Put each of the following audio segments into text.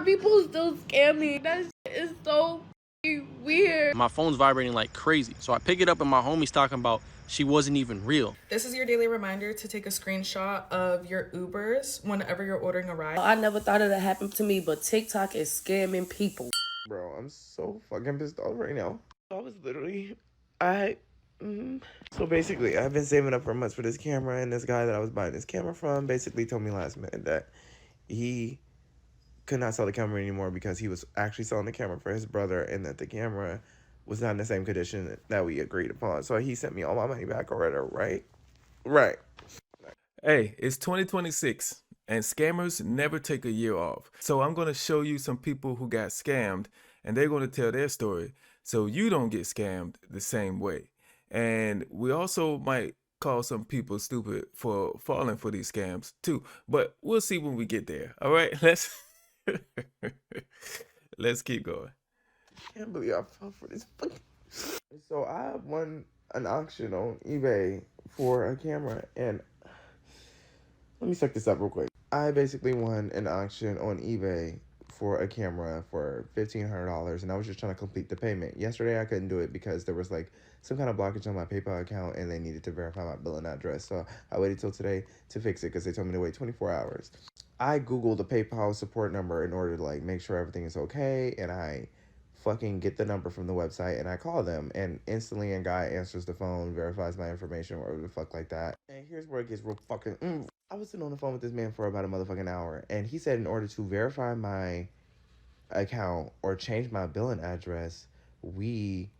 are people still scamming? That shit is so weird. My phone's vibrating like crazy. So I pick it up and my homie's talking about she wasn't even real. This is your daily reminder to take a screenshot of your Ubers whenever you're ordering a ride. I never thought of that happened to me, but TikTok is scamming people. Bro, I'm so fucking pissed off right now. I was literally, So basically, I've been saving up for months for this camera, and this guy that I was buying this camera from basically told me last minute that he could not sell the camera anymore because he was actually selling the camera for his brother, and that the camera was not in the same condition that we agreed upon. So he sent me all my money back already, right? Hey, it's 2026, and scammers never take a year off. So I'm going to show you some people who got scammed, and they're going to tell their story so you don't get scammed the same way. And we also might call some people stupid for falling for these scams too, but we'll see when we get there. All right, let's keep going. I can't believe I fell for this fucking... So I won an auction on eBay for a camera, and let me suck this up real quick. I basically won an auction on eBay for a camera for $1,500, and I was just trying to complete the payment. Yesterday I couldn't do it because there was like some kind of blockage on my PayPal account, and they needed to verify my billing address. So I waited till today to fix it because they told me to wait 24 hours. I Googled the PayPal support number in order to like make sure everything is okay, and I fucking get the number from the website, and I call them, and instantly a guy answers the phone, verifies my information, or whatever the fuck like that. And here's where it gets real fucking... I was sitting on the phone with this man for about a motherfucking hour, and he said in order to verify my account or change my billing address, we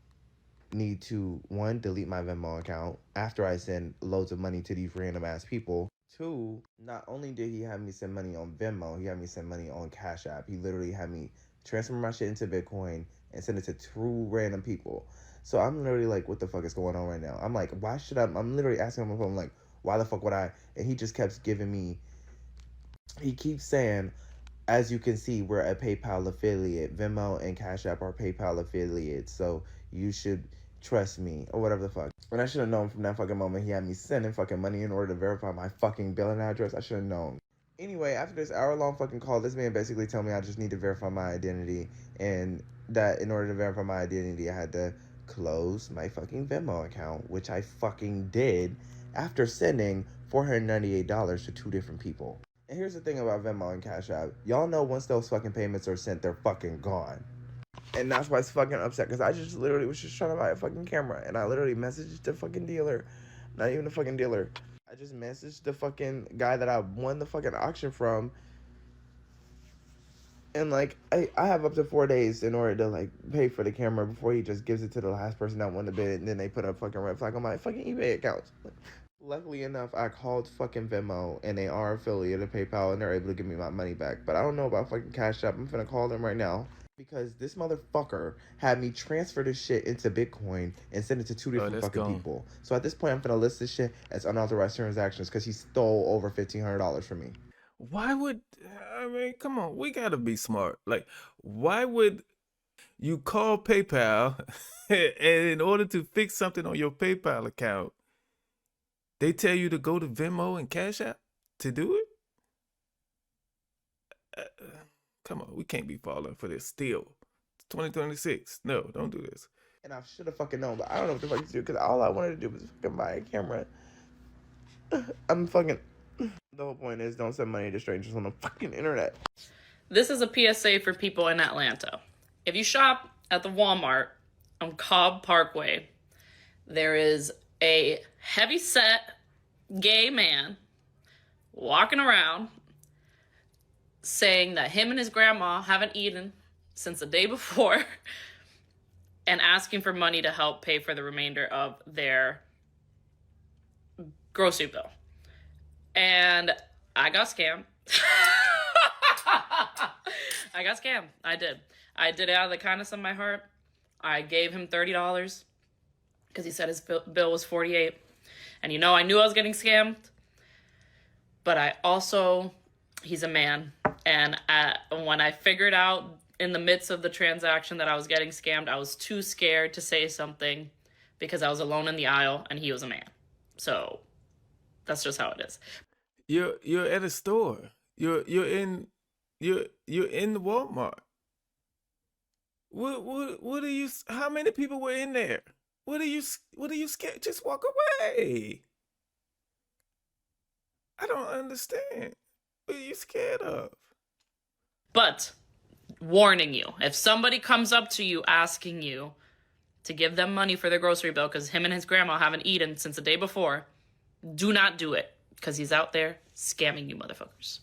need to, 1, delete my Venmo account after I send loads of money to these random ass people. 2, not only did he have me send money on Venmo, he had me send money on Cash App. He literally had me transfer my shit into Bitcoin and send it to 2 random people. So I'm literally like, what the fuck is going on right now? I'm like, why should I'm literally asking him on my phone, like, why the fuck would I? And he just kept giving me, he keeps saying, as you can see, we're a PayPal affiliate. Venmo and Cash App are PayPal affiliates, so you should trust me, or whatever the fuck. And I should have known from that fucking moment he had me sending fucking money in order to verify my fucking billing address. I should have known. Anyway, after this hour-long fucking call, this man basically told me I just need to verify my identity, and that in order to verify my identity, I had to close my fucking Venmo account, which I fucking did after sending $498 to 2 different people. And here's the thing about Venmo and Cash App. Y'all know once those fucking payments are sent, they're fucking gone. And that's why it's fucking upset, because I just literally was just trying to buy a fucking camera, and I literally messaged the fucking dealer. Not even the fucking dealer. I just messaged the fucking guy that I won the fucking auction from. And, like, I have up to 4 days in order to, like, pay for the camera before he just gives it to the last person that won the bid, and then they put a fucking red flag on my fucking eBay account. Luckily enough, I called fucking Venmo, and they are affiliated of PayPal, and they're able to give me my money back. But I don't know about fucking Cash App. I'm finna call them right now, because this motherfucker had me transfer this shit into Bitcoin and send it to 2 different fucking people. So at this point, I'm finna list this shit as unauthorized transactions because he stole over $1,500 from me. Why would, I mean, come on, we gotta be smart. Like, why would you call PayPal and in order to fix something on your PayPal account, they tell you to go to Venmo and Cash App to do it? Come on, we can't be falling for this still. It's 2026. No, don't do this. And I should have fucking known, but I don't know what the fuck to do, because all I wanted to do was fucking buy a camera. I'm fucking... The whole point is don't send money to strangers on the fucking internet. This is a PSA for people in Atlanta. If you shop at the Walmart on Cobb Parkway, there is a heavy-set gay man walking around saying that him and his grandma haven't eaten since the day before and asking for money to help pay for the remainder of their grocery bill. And I got scammed. I got scammed. I did. I did it out of the kindness of my heart. I gave him $30 because he said his bill was $48. And I knew I was getting scammed. But I also, he's a man. And when I figured out in the midst of the transaction that I was getting scammed, I was too scared to say something because I was alone in the aisle and he was a man. So that's just how it is. You're at a store. You're in You're in the Walmart. What are you? How many people were in there? What are you scared? Just walk away. I don't understand. What are you scared of? But warning you, if somebody comes up to you asking you to give them money for their grocery bill because him and his grandma haven't eaten since the day before, do not do it because he's out there scamming you motherfuckers.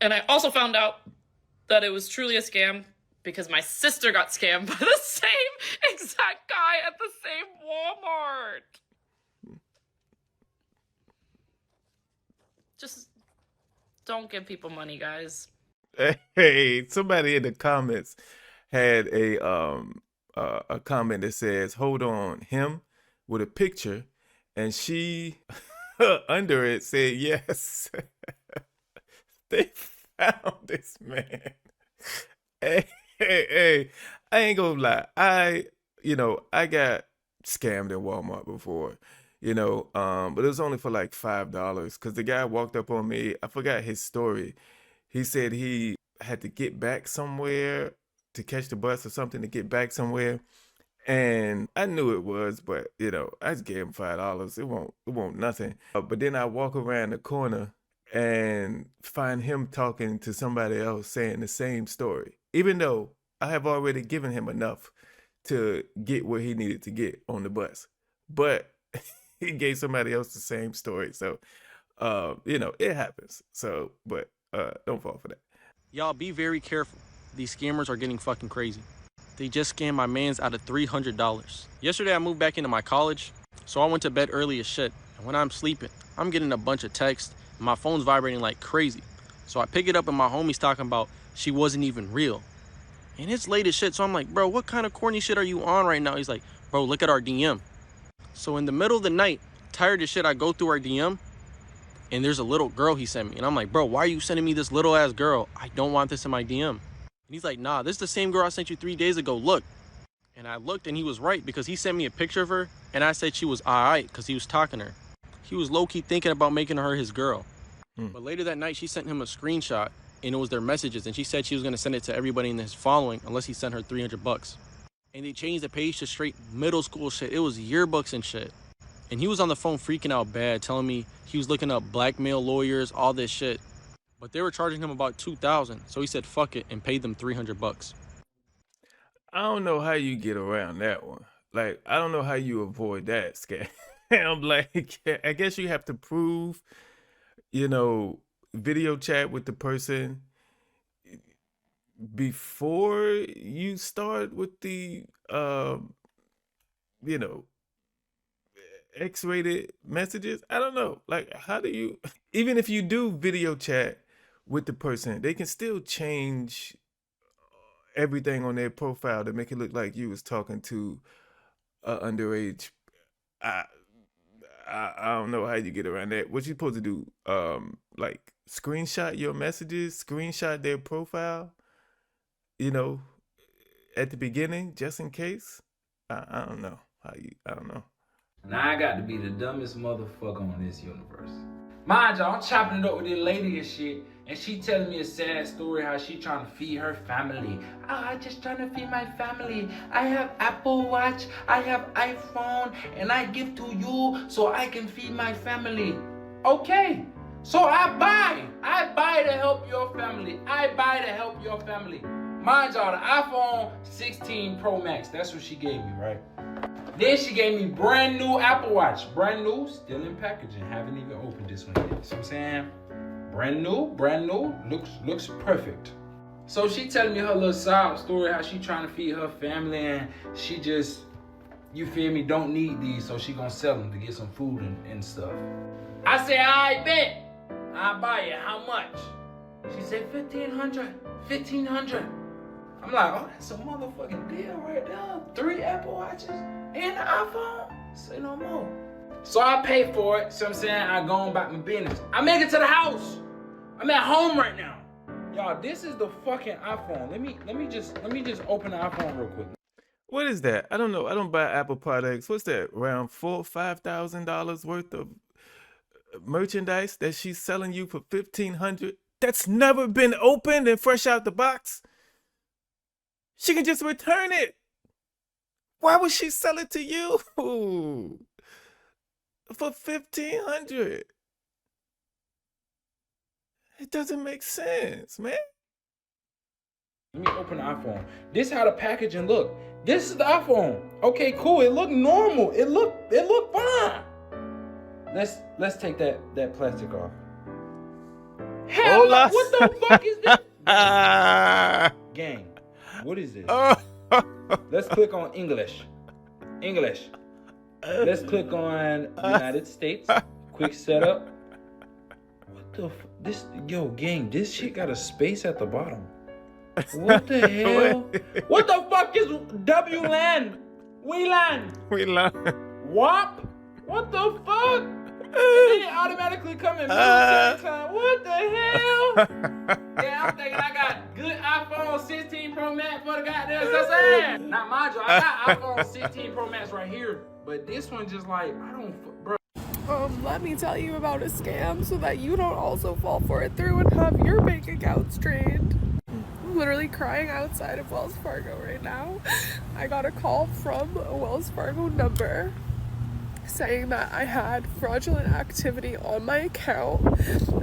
And I also found out that it was truly a scam because my sister got scammed by the same exact guy at the same Walmart. Just don't give people money, guys. Hey, somebody in the comments had a comment that says, "Hold on, him," with a picture, and she under it said, "Yes." They found this man. Hey, I ain't gonna lie. I got scammed at Walmart before, but it was only for like $5 because the guy walked up on me. I forgot his story. He said he had to get back somewhere to catch the bus or something to get back somewhere. And I knew it was, but I just gave him $5. It won't nothing. But then I walk around the corner and find him talking to somebody else saying the same story, even though I have already given him enough to get where he needed to get on the bus. But he gave somebody else the same story. So, it happens. So, but don't fall for that. Y'all be very careful. These scammers are getting fucking crazy. They just scammed my mans out of $300. Yesterday I moved back into my college, so I went to bed early as shit. And when I'm sleeping, I'm getting a bunch of texts, and my phone's vibrating like crazy. So I pick it up and my homie's talking about she wasn't even real. And it's late as shit, so I'm like, bro, what kind of corny shit are you on right now? He's like, bro, look at our DM. So in the middle of the night, tired as shit, I go through our DM, and there's a little girl he sent me. And I'm like, bro, why are you sending me this little ass girl? I don't want this in my DM. And he's like, nah, this is the same girl I sent you 3 days ago, look. And I looked and he was right because he sent me a picture of her and I said she was alright because he was talking to her. He was low-key thinking about making her his girl. But later that night, she sent him a screenshot and it was their messages, and she said she was going to send it to everybody in his following unless he sent her $300. And they changed the page to straight middle school shit. It was yearbooks and shit. And he was on the phone freaking out bad, telling me he was looking up blackmail lawyers, all this shit. But they were charging him about $2,000, so he said fuck it and paid them $300. I don't know how you get around that one. Like, I don't know how you avoid that scam. I'm like, I guess you have to prove, video chat with the person before you start with the, X-rated messages. I don't know. Like, how do you, even if you do video chat with the person, they can still change everything on their profile to make it look like you was talking to underage. I don't know how you get around that. What you supposed to do? Like screenshot your messages, screenshot their profile, at the beginning, just in case. I don't know how you. I don't know. Now I got to be the dumbest motherfucker on this universe. Mind y'all, I'm chopping it up with this lady and shit, and she telling me a sad story how she trying to feed her family. I just trying to feed my family. I have Apple Watch, I have iPhone, and I give to you so I can feed my family. Okay, so I buy to help your family. I buy to help your family. Mind y'all, the iPhone 16 Pro Max, that's what she gave me, right? Then she gave me brand new Apple Watch. Brand new, still in packaging. Haven't even opened this one yet. See what I'm saying? Brand new, looks perfect. So she telling me her little sob story, how she trying to feed her family, and she just, you feel me, don't need these, so she gonna sell them to get some food and stuff. I said, I bet. I'll buy it. How much? She said $1,500. I'm like, oh, that's a motherfucking deal right there. 3 Apple Watches and an iPhone. Say no more. So I pay for it. So I'm saying I go on about my business. I make it to the house. I'm at home right now. Y'all, this is the fucking iPhone. Let me just open the iPhone real quick. What is that? I don't know. I don't buy Apple products. What's that? Around $4,000-$5,000 worth of merchandise that she's selling you for $1,500. that's never been opened and fresh out the box, she can just return it. Why would she sell it to you for $1,500? It doesn't make sense, man. Let me open the iPhone. This is how the packaging look. This is the iPhone. Okay, cool. It look normal. It look fine. Let's take that plastic off. Hell, Hola. what the fuck is this? Gang, what is this? Let's click on English. Let's click on United States. Quick setup. What the yo, gang, this shit got a space at the bottom. What the hell? What the fuck is WLAN? WLAN. WAP? What the fuck? And then it automatically come in military time. What the hell? Yeah, I'm thinking I got good iPhone 16 Pro Max for the goddamn saying. Not mind you, I got iPhone 16 Pro Max right here. But this one just like, I don't, bro. Let me tell you about a scam so that you don't also fall for it through and have your bank accounts drained. I'm literally crying outside of Wells Fargo right now. I got a call from a Wells Fargo number saying that I had fraudulent activity on my account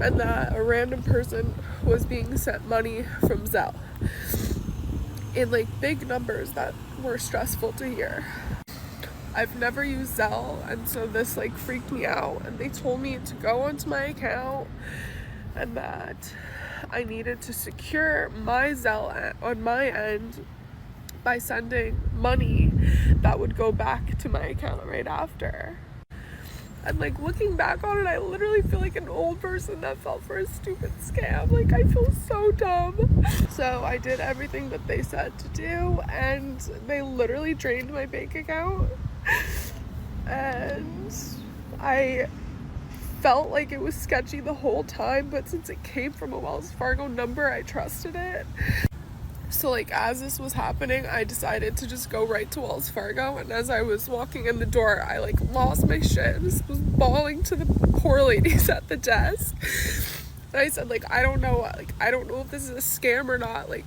and that a random person was being sent money from Zelle in like big numbers that were stressful to hear. I've never used Zelle, and so this like freaked me out, and they told me to go onto my account and that I needed to secure my Zelle on my end by sending money that would go back to my account right after. And like looking back on it, I literally feel like an old person that fell for a stupid scam. Like I feel so dumb. So I did everything that they said to do, and they literally drained my bank account. And I felt like it was sketchy the whole time, but since it came from a Wells Fargo number, I trusted it. So like as this was happening, I decided to just go right to Wells Fargo, and as I was walking in the door, I like lost my shit and just was bawling to the poor ladies at the desk. And I said like, I don't know if this is a scam or not, like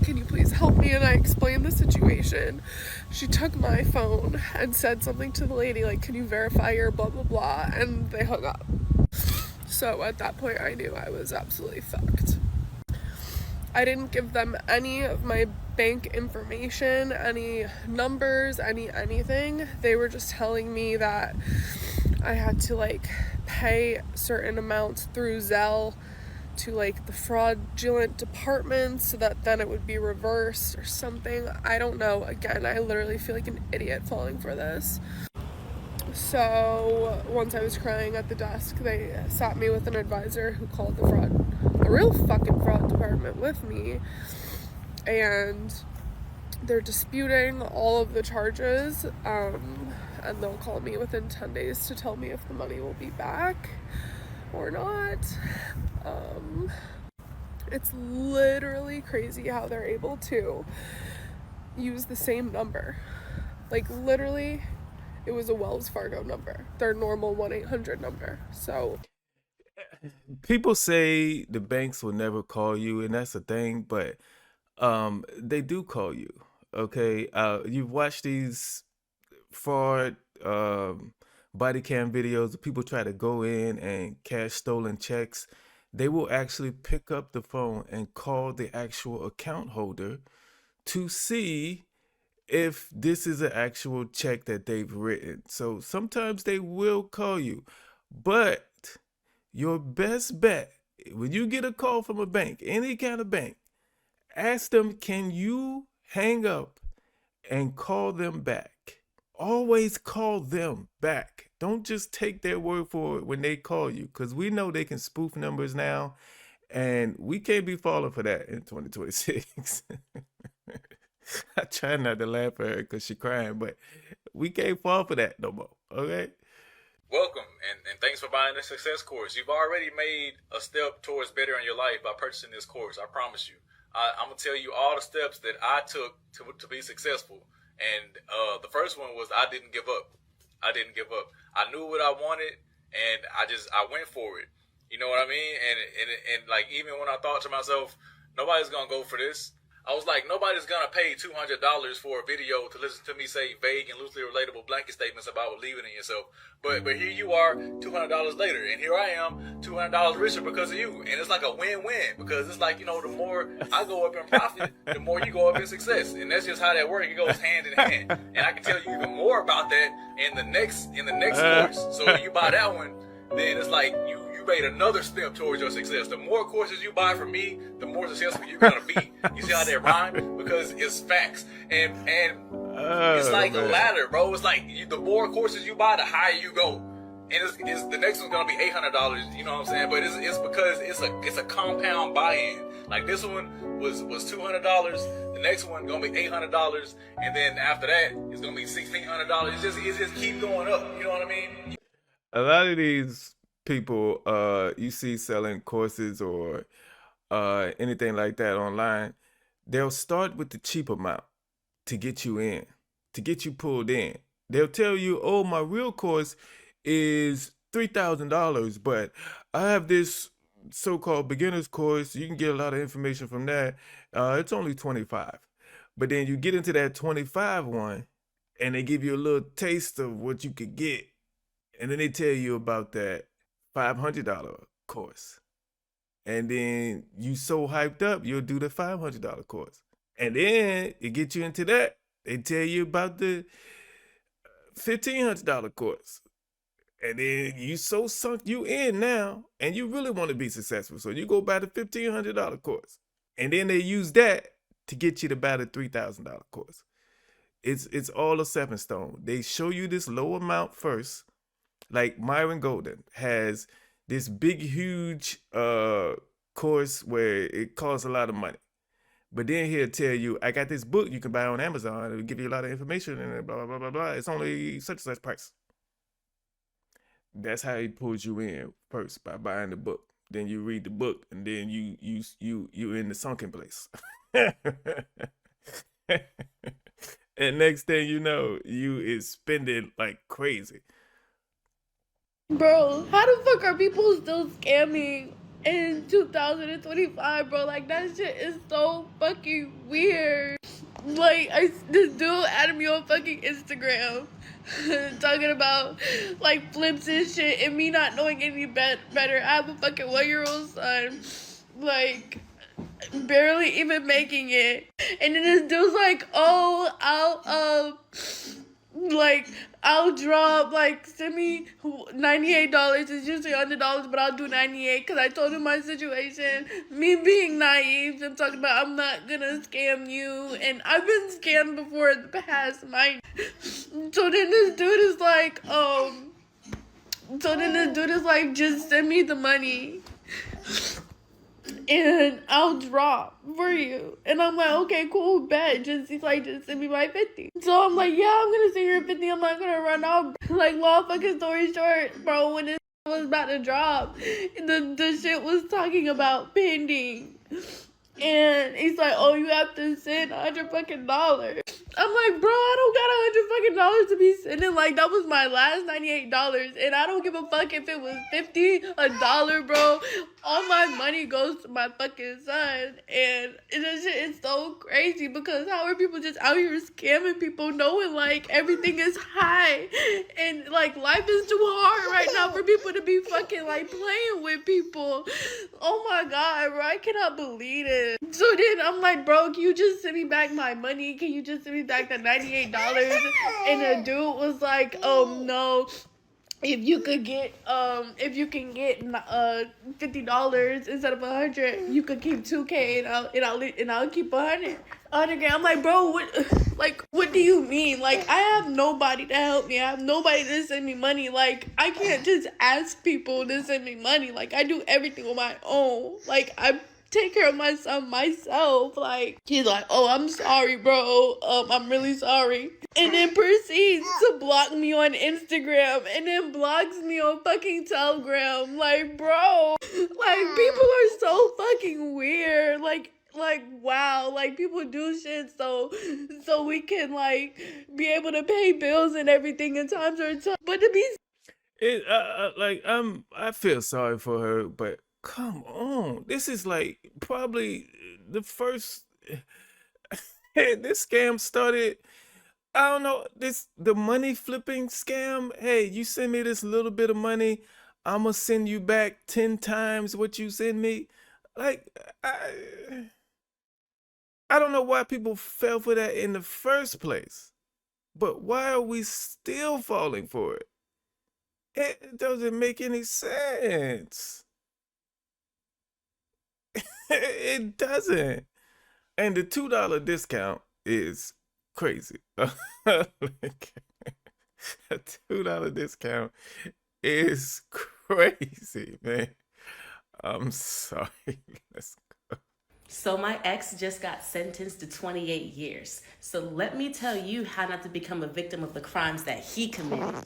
can you please help me? And I explained the situation. She took my phone and said something to the lady like, can you verify your blah blah blah, and they hung up. So at that point I knew I was absolutely fucked. I didn't give them any of my bank information, any numbers, anything. They were just telling me that I had to like pay certain amounts through Zelle to like the fraudulent department so that then it would be reversed or something. I don't know. Again, I literally feel like an idiot falling for this. So once I was crying at the desk, they sat me with an advisor who called the real fucking fraud department with me, and they're disputing all of the charges, and they'll call me within 10 days to tell me if the money will be back or not. It's literally crazy how they're able to use the same number. Like literally, it was a Wells Fargo number, their normal 1-800 number. So people say the banks will never call you, and that's a thing, but they do call you. Okay, you've watched these fraud body cam videos of people try to go in and cash stolen checks. They will actually pick up the phone and call the actual account holder to see if this is an actual check that they've written. So sometimes they will call you, but your best bet when you get a call from a bank, any kind of bank, ask them, can you hang up and call them back? Always call them back. Don't just take their word for it when they call you, because we know they can spoof numbers now, and we can't be falling for that in 2026. I try not to laugh at her because she's crying, but we can't fall for that no more, okay? Welcome, and thanks for buying the Success course. You've already made a step towards better in your life by purchasing this course, I promise you. I'm going to tell you all the steps that I took to be successful. And the first one was I didn't give up. I knew what I wanted, and I went for it. You know what I mean? And like, even when I thought to myself, nobody's gonna go for this, I was like, nobody's gonna pay $200 for a video to listen to me say vague and loosely relatable blanket statements about believing in yourself. But here you are, $200 later, and here I am, $200 richer because of you. And it's like a win-win, because it's like, you know, the more I go up in profit, the more you go up in success, and that's just how that works. It goes hand in hand. And I can tell you even more about that in the next course. So when you buy that one, then it's like you made another step towards your success. The more courses you buy from me, the more successful you're gonna be. You see how that rhyme? Because it's facts. And it's like a ladder, bro. It's like the more courses you buy, the higher you go. And it's the next one's gonna be $800. You know what I'm saying? But it's because it's a compound buy-in. Like, this one was $200. The next one gonna be $800, and then after that it's gonna be $1,600. It just keep going up. You know what I mean? A lot of these people you see selling courses or anything like that online, they'll start with the cheap amount to get you in, to get you pulled in. They'll tell you, oh, my real course is $3,000, but I have this so-called beginner's course. You can get a lot of information from that. It's only $25. But then you get into that $25 one, and they give you a little taste of what you could get. And then they tell you about that $500 course. And then you so hyped up, you'll do the $500 course. And then it gets you into that. They tell you about the $1,500 course. And then you so sunk you in now, and you really want to be successful. So you go buy the $1,500 course. And then they use that to get you to buy the $3,000 course. It's all a stepping stone. They show you this low amount first. Like Myron Golden has this big, huge course where it costs a lot of money. But then he'll tell you, I got this book you can buy on Amazon. It'll give you a lot of information and blah, blah, blah, blah, blah. It's only such and such price. That's how he pulls you in first, by buying the book. Then you read the book, and then you in the sunken place. And next thing you know, you is spending like crazy. Bro, how the fuck are people still scamming in 2025, bro? Like, that shit is so fucking weird. Like, this dude added me on fucking Instagram talking about, like, flips and shit, and me not knowing any better. I have a fucking 1-year-old son, like, barely even making it. And then this dude's like, oh, I'll drop, like, send me $98. It's usually $100, but I'll do $98 because I told him my situation. Me being naive and talking about I'm not gonna scam you, and I've been scammed before in the past, mind. So then this dude is like, just send me the money and I'll drop for you. And I'm like, okay, cool, bet. Just send me my 50. So I'm like, yeah, I'm gonna send you 50. I'm not gonna run off. Like, long fucking story short, bro, when this was about to drop, the shit was talking about pending. And he's like, oh, you have to send $100 fucking dollars. I'm like, bro, I don't got $100 fucking dollars to be sending. Like, that was my last $98, and I don't give a fuck if it was $50, $1, bro. All my money goes to my fucking son, and this shit is so crazy because how are people just out here scamming people, knowing like everything is high, and like life is too hard right now for people to be fucking like playing with people. Oh my god, bro, I cannot believe it. So then I'm like, bro, can you just send me back my money? Can you just send me back the $98? And the dude was like, no, if you can get $50 instead of $100, you could keep $2K, and I'll keep $100. I'm like, bro, what do you mean? Like, I have nobody to help me. I have nobody to send me money. Like, I can't just ask people to send me money. Like, I do everything on my own. Like, I take care of my son myself. Like, he's like, oh, I'm sorry, bro. I'm really sorry. And then proceeds to block me on Instagram, and then blocks me on fucking Telegram. Like, bro, like, people are so fucking weird. Like, wow, like, people do shit so we can like be able to pay bills and everything in times are tough. But to be I feel sorry for her, but come on, this is like probably the first. This scam started. I don't know, the money flipping scam. Hey, you send me this little bit of money, I'ma send you back 10 times what you send me. Like, I don't know why people fell for that in the first place, but why are we still falling for it? It doesn't make any sense. It doesn't. And the $2 discount is crazy. Like, a $2 discount is crazy, man. I'm sorry. Let's go. So my ex just got sentenced to 28 years. So let me tell you how not to become a victim of the crimes that he committed.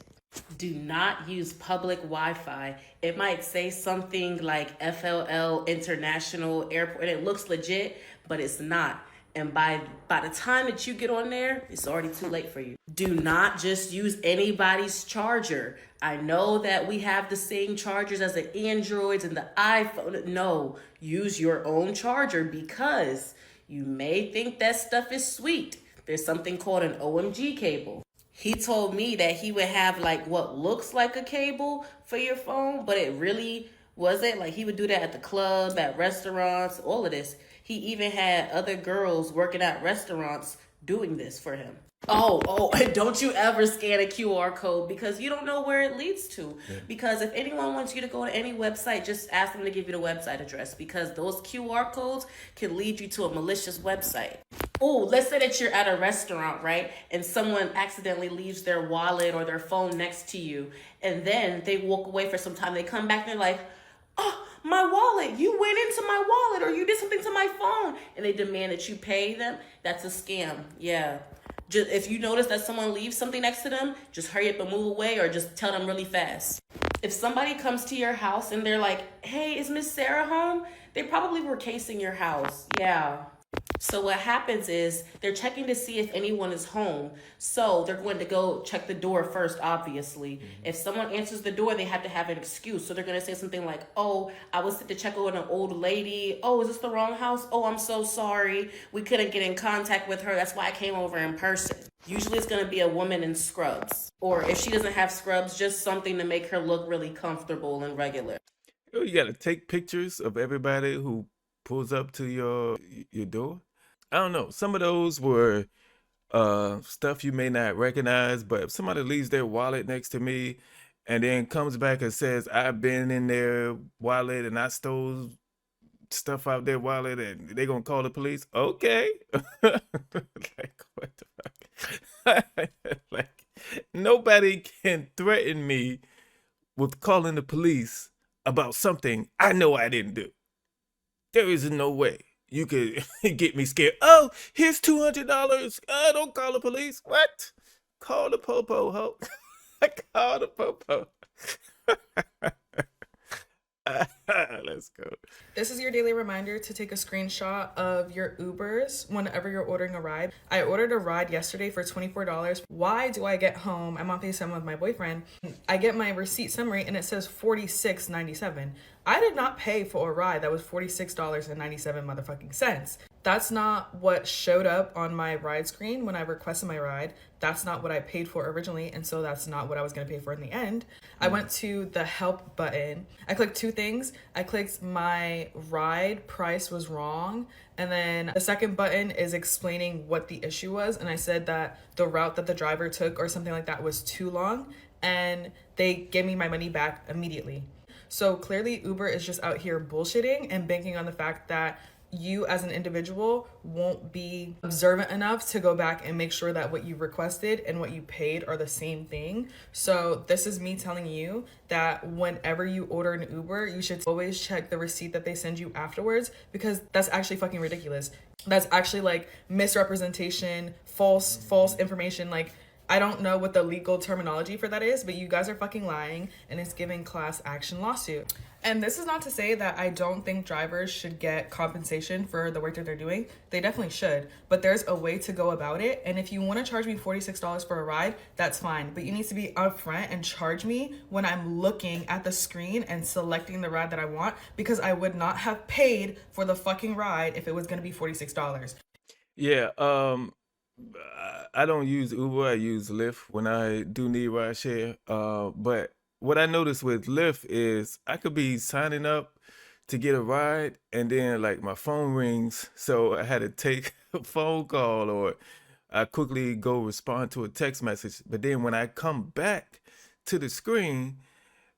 Do not use public Wi-Fi. It might say something like FLL International Airport, and it looks legit, but it's not. And by the time that you get on there, it's already too late for you. Do not just use anybody's charger. I know that we have the same chargers as the Androids and the iPhone. No, use your own charger because you may think that stuff is sweet. There's something called an OMG cable. He told me that he would have like what looks like a cable for your phone, but it really wasn't. Like he would do that at the club, at restaurants, all of this. He even had other girls working at restaurants doing this for him. And don't you ever scan a QR code because you don't know where it leads to. Yeah. Because if anyone wants you to go to any website, just ask them to give you the website address because those QR codes can lead you to a malicious website. Oh, let's say that you're at a restaurant, right? And someone accidentally leaves their wallet or their phone next to you. And then they walk away for some time. They come back and they're like, oh, my wallet, you went into my wallet or you did something to my phone. And they demand that you pay them. That's a scam. Yeah. Just, if you notice that someone leaves something next to them, just hurry up and move away or just tell them really fast. If somebody comes to your house and they're like, hey, is Miss Sarah home? They probably were casing your house. Yeah. So what happens is they're checking to see if anyone is home. So they're going to go check the door first, obviously. Mm-hmm. If someone answers the door, they have to have an excuse. So they're going to say something like, oh, I was sent to check on an old lady. Oh, is this the wrong house? Oh, I'm so sorry. We couldn't get in contact with her. That's why I came over in person. Usually it's going to be a woman in scrubs. Or if she doesn't have scrubs, just something to make her look really comfortable and regular. You got to take pictures of everybody who pulls up to your door. I don't know. Some of those were stuff you may not recognize, but if somebody leaves their wallet next to me and then comes back and says, I've been in their wallet and I stole stuff out their wallet and they're going to call the police. Okay. Like, what the fuck? Like, nobody can threaten me with calling the police about something I know I didn't do. There is no way you could get me scared. Oh, here's $200. Don't call the police. What? Call the popo, ho. Call the popo. Let's go. This is your daily reminder to take a screenshot of your Ubers whenever you're ordering a ride. I ordered a ride yesterday for $24. Why do I get home? I'm on FaceTime with my boyfriend. I get my receipt summary and it says $46.97. I did not pay for a ride that was $46.97 motherfucking cents. That's not what showed up on my ride screen when I requested my ride. That's not what I paid for originally, and so that's not what I was going to pay for in the end. I went to the help button. I clicked two things. I clicked my ride price was wrong, and then the second button is explaining what the issue was, and I said that the route that the driver took or something like that was too long, and they gave me my money back immediately. So clearly Uber is just out here bullshitting and banking on the fact that you as an individual won't be observant enough to go back and make sure that what you requested and what you paid are the same thing. So this is me telling you that whenever you order an Uber, you should always check the receipt that they send you afterwards, because that's actually fucking ridiculous. That's actually like misrepresentation, false information. Like, I don't know what the legal terminology for that is, but you guys are fucking lying and it's giving class action lawsuit. And this is not to say that I don't think drivers should get compensation for the work that they're doing. They definitely should, but there's a way to go about it. And if you want to charge me $46 for a ride, that's fine. But you need to be upfront and charge me when I'm looking at the screen and selecting the ride that I want, because I would not have paid for the fucking ride if it was going to be $46. Yeah, I don't use Uber. I use Lyft when I do need ride share. But what I noticed with Lyft is I could be signing up to get a ride, and then like my phone rings, so I had to take a phone call, or I quickly go respond to a text message. But then when I come back to the screen,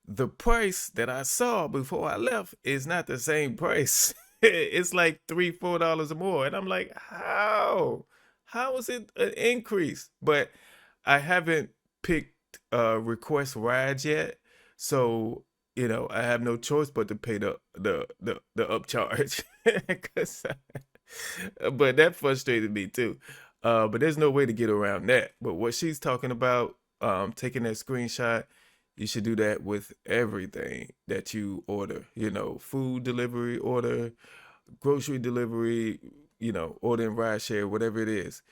the price that I saw before I left is not the same price. It's like $3, $4 more. And I'm like, how? How is it an increase? But I haven't picked request rides yet. So, I have no choice but to pay the upcharge. 'Cause but that frustrated me too. But there's no way to get around that. But what she's talking about, taking that screenshot, you should do that with everything that you order, food delivery order, grocery delivery, ordering ride share, whatever it is.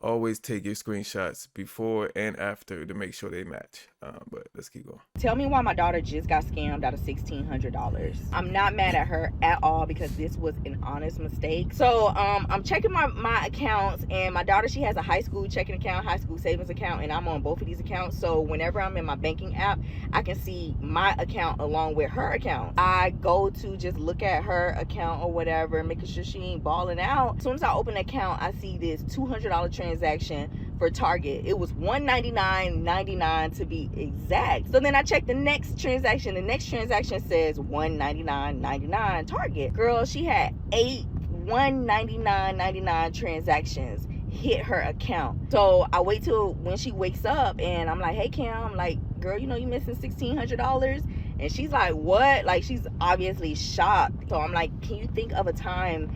Always take your screenshots before and after to make sure they match. But let's keep going. Tell me why my daughter just got scammed out of $1,600. I'm not mad at her at all because this was an honest mistake. So I'm checking my accounts, and my daughter, she has a high school checking account, high school savings account, and I'm on both of these accounts. So whenever I'm in my banking app, I can see my account along with her account. I go to just look at her account or whatever, making sure she ain't balling out. As soon as I open the account, I see this $200 transaction for Target. It was $199.99 to be exact. So then I checked the next transaction. The next transaction says $199.99 Target. Girl, she had 8 $199.99 transactions hit her account. So I wait till when she wakes up, and I'm like, hey Cam, I'm like, girl, you missing $1,600? And she's like, what? Like, she's obviously shocked. So I'm like, can you think of a time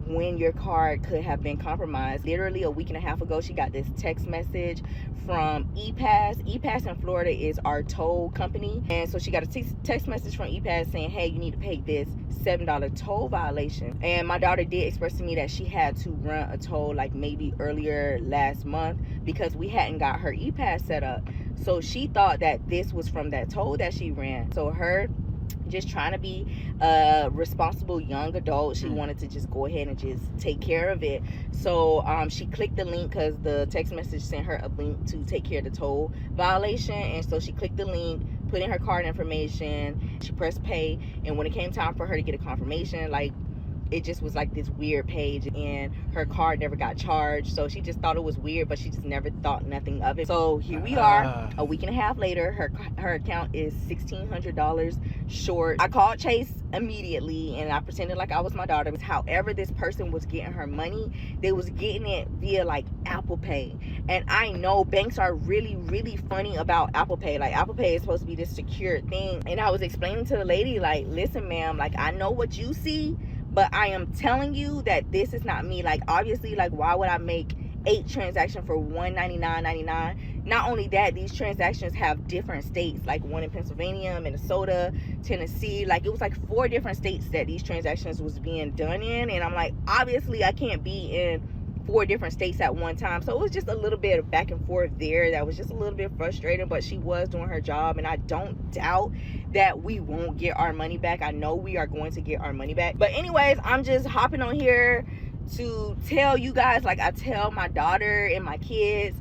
when your card could have been compromised? Literally a week and a half ago, she got this text message from ePass. ePass in Florida is our toll company, and so she got a text message from ePass saying, hey, you need to pay this $7 toll violation. And my daughter did express to me that she had to run a toll like maybe earlier last month because we hadn't got her ePass set up. So she thought that this was from that toll that she ran. So her just trying to be a responsible young adult, she wanted to just go ahead and just take care of it. So she clicked the link because the text message sent her a link to take care of the toll violation. And so she clicked the link, put in her card information, she pressed pay, and when it came time for her to get a confirmation, like, it just was like this weird page, and her card never got charged. So she just thought it was weird, but she just never thought nothing of it. So here we are, a week and a half later. Her account is $1,600 short. I called Chase immediately, and I pretended like I was my daughter. However this person was getting her money, they was getting it via like Apple Pay. And I know banks are really, really funny about Apple Pay. Like, Apple Pay is supposed to be this secure thing. And I was explaining to the lady, like, listen, ma'am, like, I know what you see, but I am telling you that this is not me. Like, obviously, like, why would I make 8 transactions for $199.99? Not only that, these transactions have different states, like one in Pennsylvania, Minnesota, Tennessee. Like, it was like 4 different states that these transactions was being done in. And I'm like, obviously I can't be in 4 different states at one time. So it was just a little bit of back and forth there that was just a little bit frustrating, but she was doing her job, and I don't doubt that we won't get our money back. I know we are going to get our money back. But anyways, I'm just hopping on here to tell you guys, like I tell my daughter and my kids,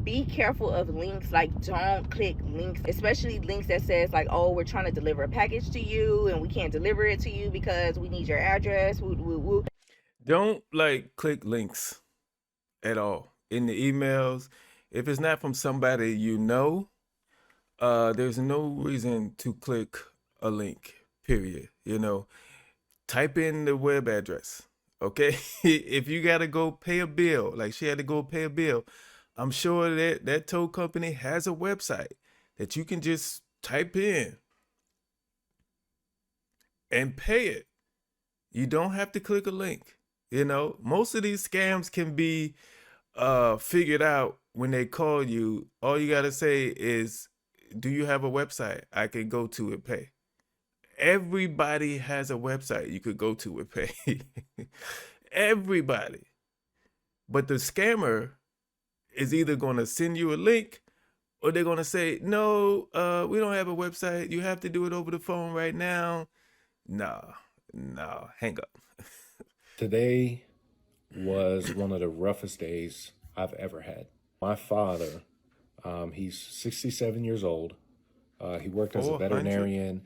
be careful of links. Like, don't click links, especially links that says like, oh, we're trying to deliver a package to you and we can't deliver it to you because we need your address. Don't like click links at all in the emails. If it's not from somebody there's no reason to click a link, period. Type in the web address, okay? If you gotta go pay a bill, like she had to go pay a bill, I'm sure that tow company has a website that you can just type in and pay it. You don't have to click a link. Most of these scams can be figured out when they call you, all you gotta say is, do you have a website I can go to and pay? Everybody has a website you could go to and pay. Everybody. But the scammer is either gonna send you a link or they're gonna say, no, we don't have a website. You have to do it over the phone right now. No, hang up. Today was one of the roughest days I've ever had. My father, he's 67 years old. He worked as a 400? veterinarian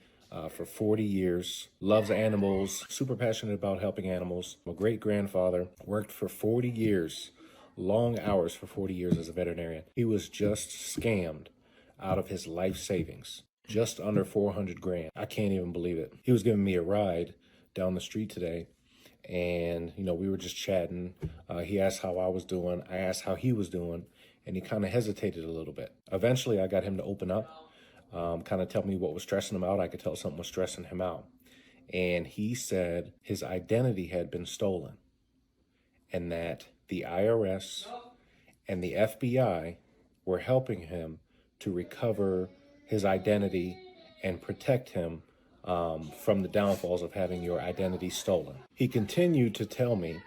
for 40 years, loves animals, super passionate about helping animals. My great grandfather worked for 40 years, long hours for 40 years as a veterinarian. He was just scammed out of his life savings, just under 400 grand. I can't even believe it. He was giving me a ride down the street today, and we were just chatting. He asked how I was doing. I asked how he was doing, and he kind of hesitated a little bit. Eventually, I got him to open up, kind of tell me what was stressing him out. I could tell something was stressing him out. And he said his identity had been stolen and that the IRS and the FBI were helping him to recover his identity and protect him from the downfalls of having your identity stolen. He continued to tell me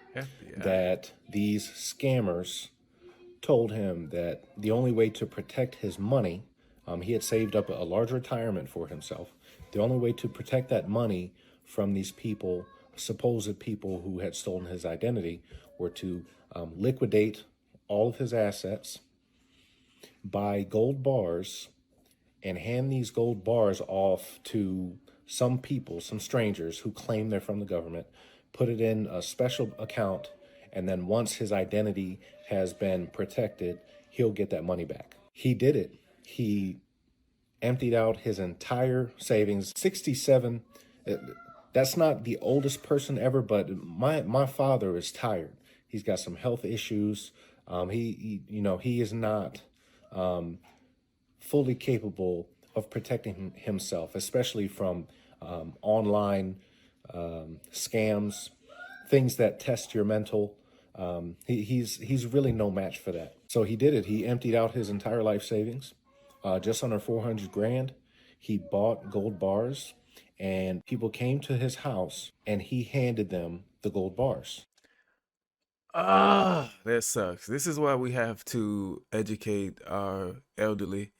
that these scammers told him that the only way to protect his money, he had saved up a large retirement for himself. The only way to protect that money from these people, supposed people who had stolen his identity, were to liquidate all of his assets, buy gold bars, and hand these gold bars off to some people, some strangers who claim they're from the government, put it in a special account, and then once his identity has been protected, he'll get that money back. He did it. He emptied out his entire savings. 67, that's not the oldest person ever, but my father is tired. He's got some health issues. He is not fully capable of protecting himself, especially from online scams, things that test your mental. He's really no match for that. So he did it. He emptied out his entire life savings, just under 400 grand. He bought gold bars, and people came to his house, and he handed them the gold bars. That sucks. This is why we have to educate our elderly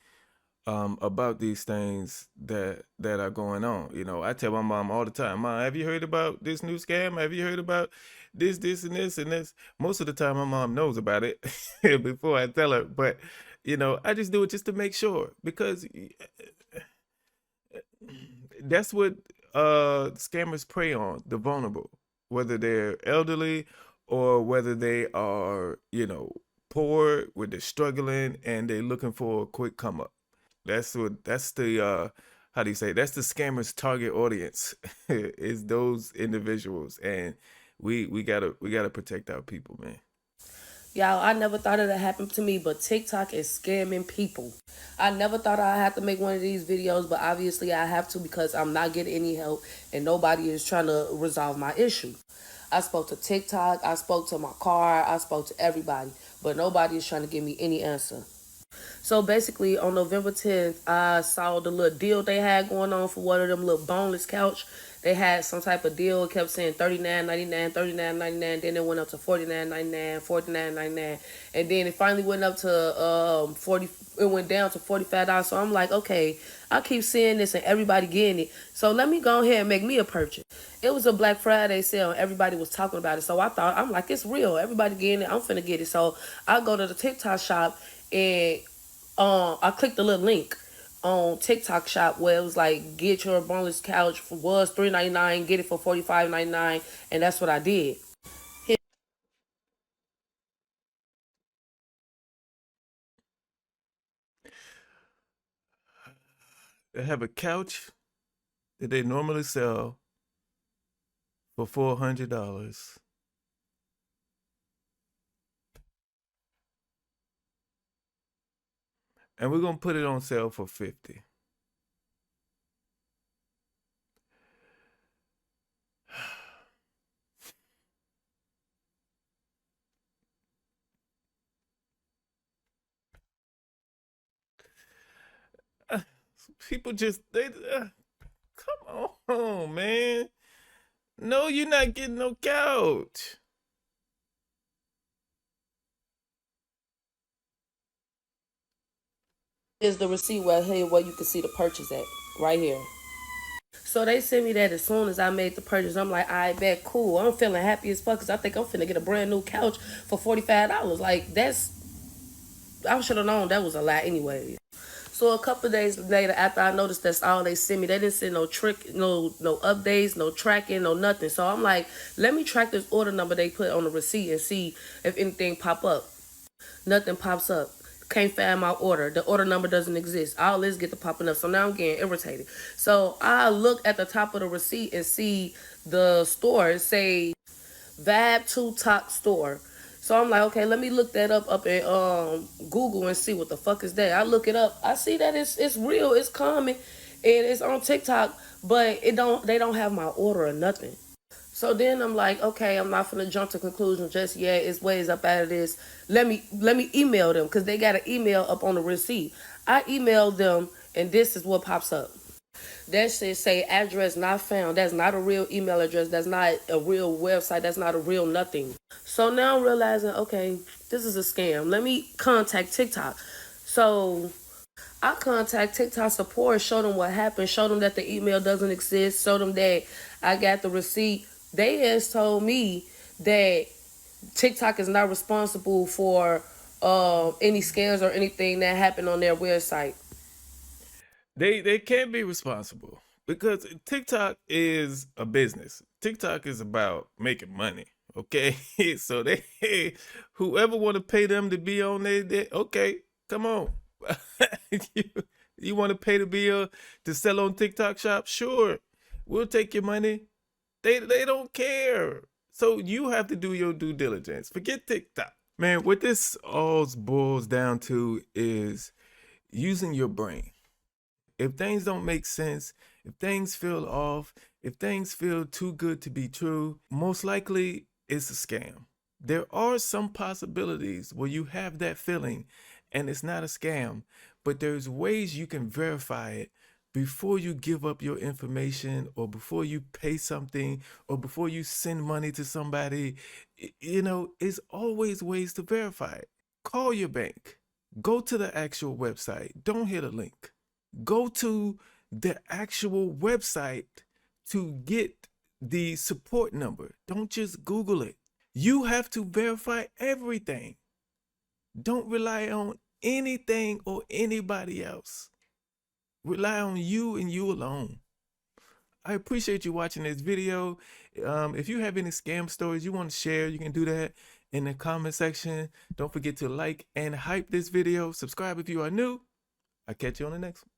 about these things that are going on. I tell my mom all the time, Mom, have you heard about this new scam? Have you heard about this, and this, and this? Most of the time, my mom knows about it before I tell her. But I just do it just to make sure, because that's what scammers prey on, the vulnerable, whether they're elderly or whether they are poor, where they're struggling and they're looking for a quick come up. That's the how do you say, that's the scammers target audience is those individuals, and we gotta protect our people, man. Y'all, I never thought it would happen to me, but TikTok is scamming people. I never thought I'd have to make one of these videos, but obviously I have to, because I'm not getting any help and nobody is trying to resolve my issue. I spoke to TikTok, I spoke to my car, I spoke to everybody, but nobody is trying to give me any answer. So basically, on November 10th, I saw the little deal they had going on for one of them little boneless couch. They had some type of deal. It kept saying $39.99, $39.99. Then it went up to $49.99, $49.99, and then it finally went up to $40. It went down to $45. So I'm like, okay, I keep seeing this and everybody getting it. So let me go ahead and make me a purchase. It was a Black Friday sale and everybody was talking about it. So I'm like, it's real. Everybody getting it. I'm finna get it. So I go to the TikTok shop and I clicked the little link on TikTok shop where it was like, get your boneless couch was $3.99, get it for $45.99, and that's what I did. They have a couch that they normally sell for $400, and we're gonna put it on sale for $50. People just, come on, man. No, you're not getting no couch. Is the receipt where you can see the purchase at right here. So they sent me that as soon as I made the purchase. I'm like, I bet, cool. I'm feeling happy as fuck because I think I'm finna get a brand new couch for $45. Like, I should have known that was a lie anyway. So a couple of days later, after I noticed that's all they sent me, they didn't send no updates, no tracking, no nothing. So I'm like, let me track this order number they put on the receipt and see if anything pop up. Nothing pops up. Can't find my order. The order number doesn't exist. All this get to popping up. So now I'm getting irritated. So I look at the top of the receipt and see the store say Vibe 2 Talk Store. So I'm like, okay, let me look that up in Google and see what the fuck is that. I look it up. I see that it's real. It's common, and it's on TikTok, but they don't have my order or nothing. So then I'm like, okay, I'm not finna jump to conclusions just yet. It's ways up out of this. Let me email them because they got an email up on the receipt. I emailed them, and this is what pops up. That shit say address not found. That's not a real email address. That's not a real website. That's not a real nothing. So now I'm realizing, okay, this is a scam. Let me contact TikTok. So I contact TikTok support, show them what happened, show them that the email doesn't exist, show them that I got the receipt. They has told me that TikTok is not responsible for any scams or anything that happened on their website. They can't be responsible because TikTok is a business. TikTok is about making money. Okay, so whoever want to pay them to be on there, okay, come on. you want to pay to be to sell on TikTok Shop? Sure, we'll take your money. They don't care. So you have to do your due diligence. Forget TikTok, man. What this all boils down to is using your brain. If things don't make sense, if things feel off, if things feel too good to be true, most likely it's a scam. There are some possibilities where you have that feeling and it's not a scam, but there's ways you can verify it before you give up your information or before you pay something or before you send money to somebody. It's always ways to verify it. Call your bank. Go to the actual website. Don't hit a link. Go to the actual website to get the support number. Don't just Google it. You have to verify everything. Don't rely on anything or anybody else. Rely on you and you alone. I appreciate you watching this video. If you have any scam stories you want to share, you can do that in the comment section. Don't forget to like and hype this video. Subscribe if you are new. I'll catch you on the next one.